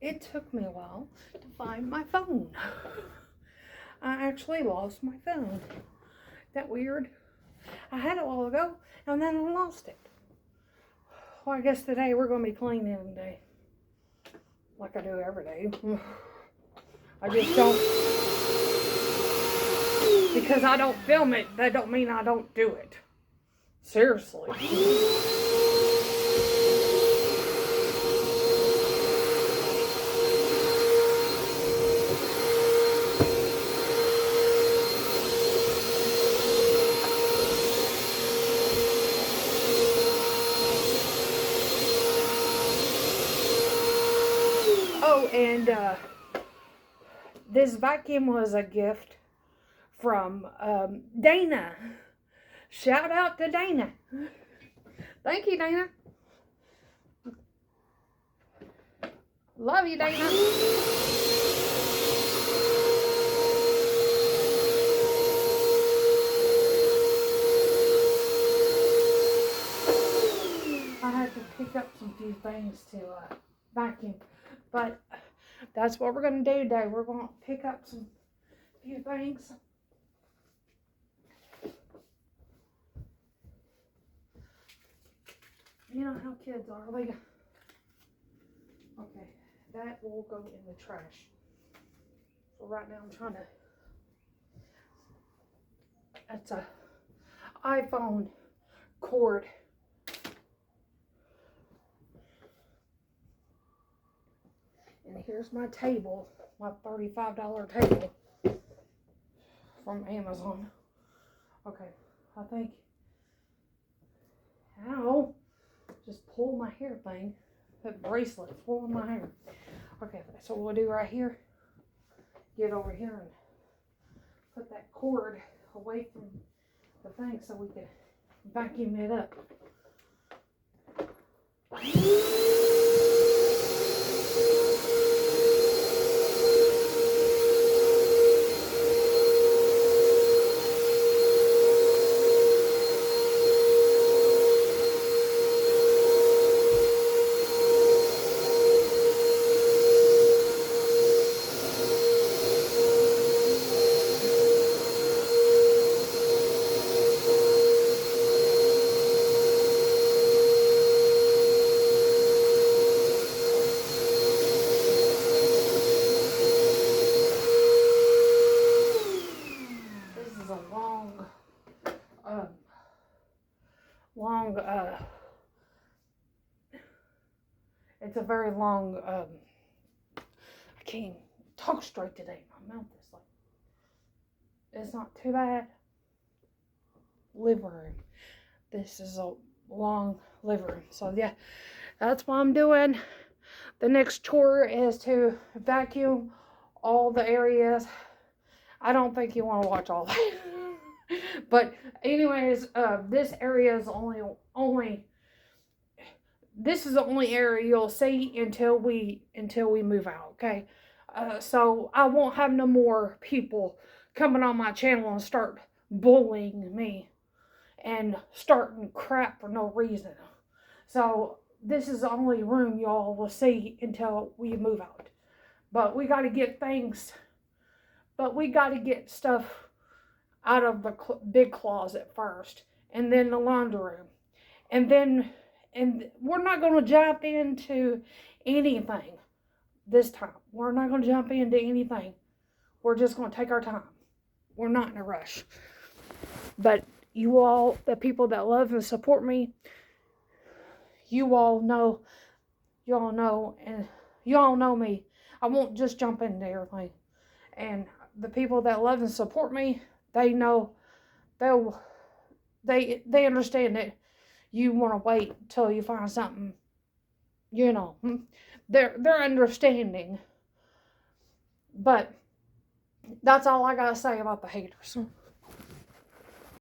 it took me a while to find my phone. I actually lost my phone. That weird? I had it a while ago, and then I lost it. Well, I guess today we're going to be cleaning today. Like I do every day. I just don't. Because I don't film it, that don't mean I don't do it. Seriously. Oh, and this vacuum was a gift from Dana. Shout out to Dana. Thank you, Dana. Love you, Dana. I had to pick up some few things to vacuum, but that's what we're going to do today. We're going to pick up some few things. You know how kids are. Like, okay, that will go in the trash. So right now I'm trying to. That's a iPhone cord. And here's my table, my $35 table from Amazon. Okay, I think. Ow. Just pull my hair thing. That bracelet pulling my hair. Okay, so what we'll do right here, get over here and put that cord away from the thing so we can vacuum it up. It's a very long, I can't talk straight today. My mouth is like, it's not too bad. Living room. This is a long living room. So yeah, that's what I'm doing. The next chore is to vacuum all the areas. I don't think you want to watch all that. But anyways, this area is only this is the only area you'll see until we move out, okay? So I won't have no more people coming on my channel and start bullying me and starting crap for no reason. So this is the only room y'all will see until we move out. But we got to get stuff out of the big closet first, and then the laundry room, and we're not going to jump into anything this time. We're not going to jump into anything. We're just going to take our time. We're not in a rush. But you all, the people that love and support me, you all know, and you all know me. I won't just jump into everything. And the people that love and support me, they know, they understand that you want to wait till you find something, you know. They're understanding. But that's all I gotta say about the haters.